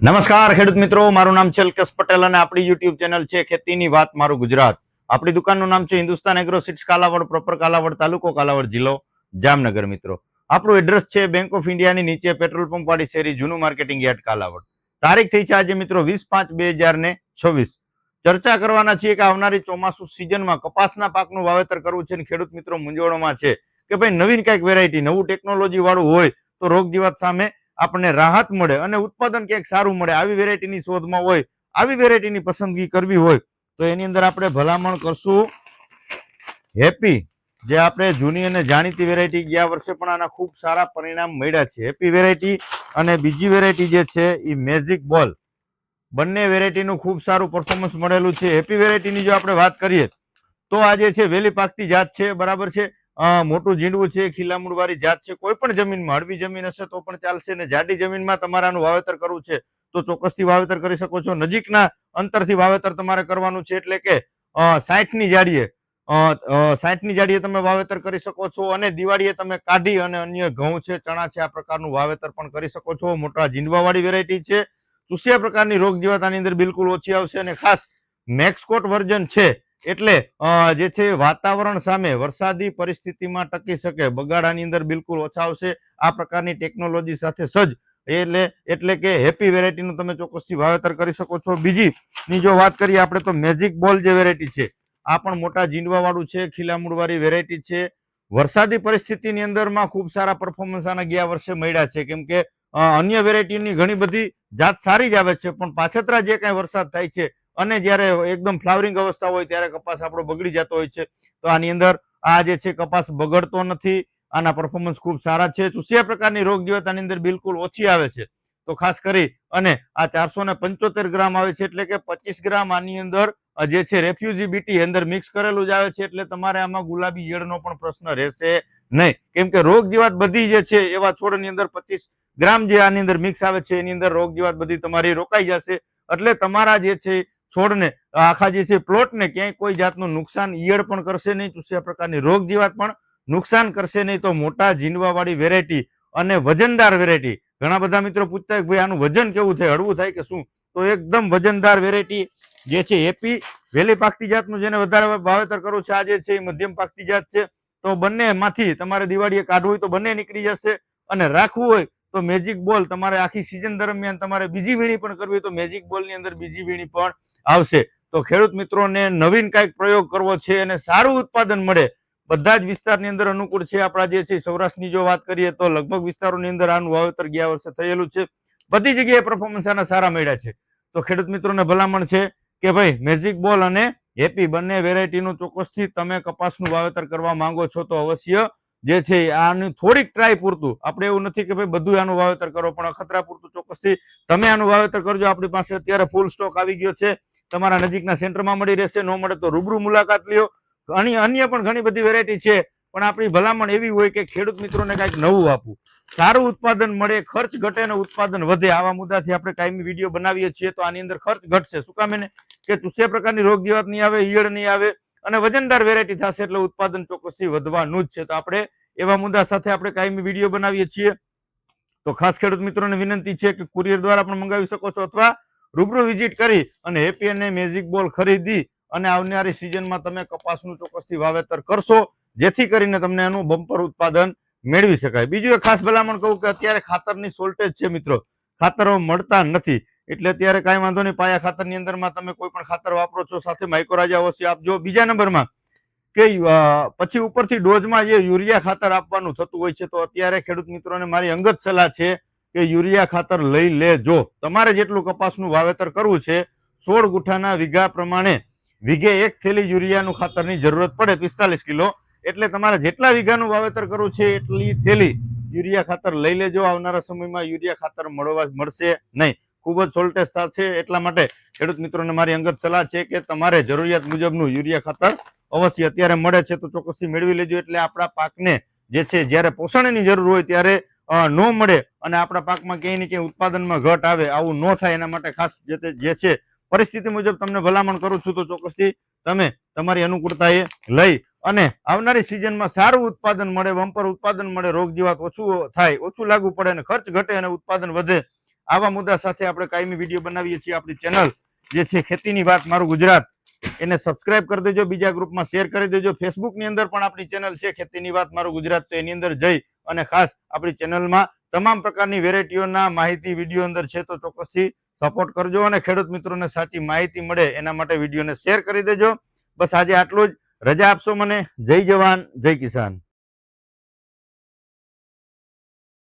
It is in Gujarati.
નમસ્કાર ખેડૂત મિત્રો, મારું નામ છે અલ્કેશ પટેલ અને આપણી યુટ્યુબ ચેનલ છે ખેતીની વાત મારું ગુજરાત. આપણી દુકાનનું નામ છે Hindustan agro seeds Kalavad, proper Kalavad, તાલુકો કાલાવડ, જિલ્લો જામનગર. મિત્રો, આપણું એડ્રેસ છે બેંક ઓફ ઇન્ડિયાની નીચે પેટ્રોલ પંપ વાળી શેરી, જૂનું માર્કેટિંગ યાર્ડ, કાલાવડ. તારીખ થઈ છે આજે મિત્રો 20/5/2026. ચર્ચા કરવાના છીએ કે આવનારી ચોમાસુ સિઝનમાં કપાસના પાકનું વાવેતર કરવું છે અને ખેડૂત મિત્રો મૂંઝવણમાં છે કે ભાઈ નવીન કઈક વેરાયટી, નવું ટેકનોલોજી વાળું હોય તો રોગ જીવાત સામે આપણને રાહત મળે અને ઉત્પાદન ક્યાંક સારું મળે, આવી વેરાયટીની શોધમાં હોય, આવી વેરાયટીની પસંદગી કરવી હોય તો એની અંદર આપણે ભલામણ કરશું હેપી, જે આપણે જૂની અને જાણીતી વેરાયટી. ગયા વર્ષે પણ આના ખૂબ સારા પરિણામ મળ્યા છે. હેપી વેરાયટી અને બીજી વેરાયટી જે છે એ મેજિક બોલ, બંને વેરાયટીનું ખૂબ સારું પરફોર્મન્સ મળેલું છે. હેપી વેરાયટીની જો આપણે વાત કરીએ તો આ જે છે વેલી પાકતી જાત છે, બરાબર છે. મોટું ઝીંડવું છે, ખીલામૂળ વાળી જાત છે. કોઈ પણ જમીનમાં, હળવી જમીન હશે તો પણ ચાલશે ને જાડી જમીનમાં તમારે આનું વાવેતર કરવું છે તો ચોક્કસથી વાવેતર કરી શકો છો. નજીકના અંતરથી વાવેતર તમારે કરવાનું છે, એટલે કે 60ની જાડીએ તમે વાવેતર કરી શકો છો અને દિવાળીએ તમે કાઢી અને અન્ય ઘઉં છે, ચણા છે, આ પ્રકારનું વાવેતર પણ કરી શકો છો. મોટા ઝીંડવા વાળી વેરાયટી છે. ચૂસિયા પ્રકારની રોગ જીવાત આની અંદર બિલકુલ ઓછી આવશે અને ખાસ મેક્સકોટ વર્ઝન છે એટલે જે છે વાતાવરણ સામે વરસાદી પરિસ્થિતિમાં ટકી શકે, બગાડાની અંદર બિલકુલ ઓછા આવશે. આ પ્રકારની ટેકનોલોજી સાથે સજ્જ એટલે કે હેપી વેરાયટીનું તમે ચોક્કસથી વાવેતર કરી શકો છો. બીજીની જો વાત કરીએ આપણે તો મેજિક બોલ જે વેરાયટી છે, આ પણ મોટા ઝીંડવા વાળું છે, ખીલામૂળ વાળી વેરાયટી છે. વરસાદી પરિસ્થિતિની અંદરમાં ખૂબ સારા પરફોર્મન્સ આના ગયા વર્ષે મળ્યા છે, કેમ કે અન્ય વેરાયટીની ઘણી બધી જાત સારી જ આવે છે, પણ પાછતરા જે કાંઈ વરસાદ થાય છે અને જ્યારે એકદમ ફ્લાવરિંગ અવસ્થા હોય ત્યારે કપાસ આપણો બગડી જતો હોય છે. તો આની અંદર આ જે છે કપાસ બગડતો નથી, આના પરફોર્મન્સ ખૂબ સારા છે. ચૂસિયા પ્રકારની રોગ જીવાત આની અંદર બિલકુલ ઓછી આવે છે. તો ખાસ કરી અને આ 475 ગ્રામ આવે છે, એટલે કે 25 ગ્રામ આની અંદર જે છે રેફ્યુજી બીટી અંદર મિક્સ કરેલું જ આવે છે, એટલે તમારે આમાં ગુલાબી ઈયળનો પણ પ્રશ્ન રહેશે નહીં, કેમ કે રોગ જીવાત બધી જે છે એવા છોડની અંદર 25 ગ્રામ જે આની અંદર મિક્સ આવે છે એની અંદર રોગ જીવાત બધી તમારી રોકાઈ જશે. એટલે તમારા જે છે છોડને, આખા જે છે પ્લોટને ક્યાંય કોઈ જાતનું નુકસાન ઈયળ પણ કરશે નહીં, ચૂસ્યા પ્રકારની રોગ જીવાત પણ નુકસાન કરશે નહીં. તો મોટા ઝીંડવા વાળી વેરાયટી અને વજનદાર વેરાયટી, ઘણા બધા મિત્રો પૂછતા હોય ભાઈ આનું વજન કેવું થાય, હળવું થાય કે શું, તો એકદમ વજનદાર વેરાયટી જે છે હેપી વેલી પાકતી જાતનું જેને વધારે વાવેતર કરવું છે, આ જે છે એ મધ્યમ પાકતી જાત છે. તો બંનેમાંથી તમારે દિવાળીએ કાઢવું હોય તો બંને નીકળી જશે અને રાખવું હોય તો મેજિક બોલ તમારે આખી સિઝન દરમિયાન તમારે બીજી વીણી પણ કરવી હોય તો મેજિક બોલની અંદર બીજી વીણી પણ આવશે. તો ખેડૂત મિત્રોને નવીન કાંઈક પ્રયોગ કરવો છે અને સારું ઉત્પાદન મળે, બધા જ વિસ્તારની અંદર અનુકૂળ છે. આપણા જે છે સૌરાષ્ટ્રની જો વાત કરીએ તો લગભગ વિસ્તારોની અંદર આનું વાવેતર ગયા વર્ષે થયેલું છે. બધી જગ્યાએ પરફોર્મન્સ આના સારા મળ્યા છે. તો ખેડૂત મિત્રોને ભલામણ છે કે ભાઈ મેજિક બોલ અને હેપી બંને વેરાયટીનું ચોક્કસથી તમે કપાસનું વાવેતર કરવા માંગો છો તો અવશ્ય જે છે આની થોડીક ટ્રાય પૂરતું, આપણે એવું નથી કે ભાઈ બધું આનું વાવેતર કરો, પણ અખતરા પૂરતું ચોક્કસથી તમે આનું વાવેતર કરજો. આપણી પાસે અત્યારે ફૂલ સ્ટોક આવી ગયો છે, તમારા નજીકના સેન્ટરમાં મળી રહેશે, ન મળે તો રૂબરૂ મુલાકાત લ્યો. અન્ય પણ ઘણી બધી વેરાયટી છે, પણ આપણી ભલામણ એવી હોય કે ખેડૂત મિત્રોને કંઈક નવું આપવું, સારું ઉત્પાદન મળે, ખર્ચ ઘટે અને ઉત્પાદન વધે. આવા મુદ્દાથી આપણે કાયમી વિડીયો બનાવીએ છીએ. તો આની અંદર ખર્ચ ઘટશે, શું કામ એને કે ચૂસ્યા પ્રકારની રોગ જીવાત નહીં આવે, ઈયળ નહીં આવે અને વજનદાર વેરાયટી થશે, એટલે ઉત્પાદન ચોક્કસથી વધવાનું જ છે. તો આપણે એવા મુદ્દા સાથે આપણે કાયમી વિડીયો બનાવીએ છીએ. તો ખાસ ખેડૂત મિત્રોને વિનંતી છે કે કુરિયર દ્વારા પણ મંગાવી શકો છો અથવા રૂબરૂ વિઝિટ કરી અને હેપી અને મેજિક બોલ ખરીદી અને આવનારી સિઝનમાં તમે કપાસનું ચોક્કસથી વાવેતર કરશો, જેથી કરીને તમને એનું બમ્પર ઉત્પાદન મેળવી શકાય. બીજું એક ખાસ ભલામણ કહું કે અત્યારે ખાતરની શોર્ટેજ છે મિત્રો, ખાતરો મળતા નથી, એટલે અત્યારે કાંઈ વાંધો નહીં, પાયા ખાતરની અંદરમાં તમે કોઈ પણ ખાતર વાપરો છો સાથે માઇક્રોરાજા અવશ્ય આપજો. બીજા નંબરમાં કે પછી ઉપરથી ડોઝમાં જે યુરિયા ખાતર આપવાનું થતું હોય છે, તો અત્યારે ખેડૂત મિત્રોને મારી અંગત સલાહ છે કે યુરિયા ખાતર લઈ લેજો. તમારે જેટલું કપાસનું વાવેતર કરવું છે 16 ગુઠાના વીઘા પ્રમાણે વીઘે 1 થેલી યુરિયાનું ખાતરની જરૂરત પડે, 45 કિલો, એટલે તમારે જેટલા વીઘાનું વાવેતર કરવું છે એટલી થેલી યુરિયા ખાતર લઈ લેજો. આવનારા સમયમાં યુરિયા ખાતર મળશે નહીં, ખૂબ જ શોર્ટેજ થશે. એટલા માટે ખેડૂત મિત્રોને મારી અંગત સલાહ છે કે તમારે જરૂરિયાત મુજબનું યુરિયા ખાતર અવશ્ય અત્યારે મળે છે તો ચોક્કસથી મેળવી લેજો, એટલે આપણા પાકને જે છે જ્યારે પોષણની જરૂર હોય ત્યારે ન મળે અને આપણા પાકમાં ક્યાંય ને ક્યાંય ઉત્પાદનમાં ઘટ આવે, આવું ન થાય એના માટે ખાસ જે છે પરિસ્થિતિ મુજબ તમને ભલામણ કરું છું. તો ચોક્કસથી તમે તમારી અનુકૂળતાએ લઈ અને આવનારી સિઝનમાં સારું ઉત્પાદન મળે, બમ્પર ઉત્પાદન મળે, રોગ જીવાત ઓછું થાય, ઓછું લાગુ પડે અને ખર્ચ ઘટે અને ઉત્પાદન વધે, આવા મુદ્દા સાથે આપણે કાયમી વિડીયો બનાવીએ છીએ. આપણી ચેનલ જે છે ખેતીની વાત મારું ગુજરાત, એને સબસ્ક્રાઇબ કરી દેજો, બીજા ગ્રુપમાં શેર કરી દેજો. ફેસબુકની અંદર પણ આપણી ચેનલ છે ખેતીની વાત મારું ગુજરાત, તો એની અંદર જઈ અને ખાસ આપણી ચેનલમાં તમામ પ્રકારની વેરાયટીઓના માહિતી વિડીયો અંદર છે, તો ચોક્કસથી સપોર્ટ કરજો અને ખેડૂત મિત્રોને સાચી માહિતી મળે એના માટે વિડીયોને શેર કરી દેજો. બસ આજે આટલું જ. રજા આપશો મને. જય જવાન, જય કિસાન.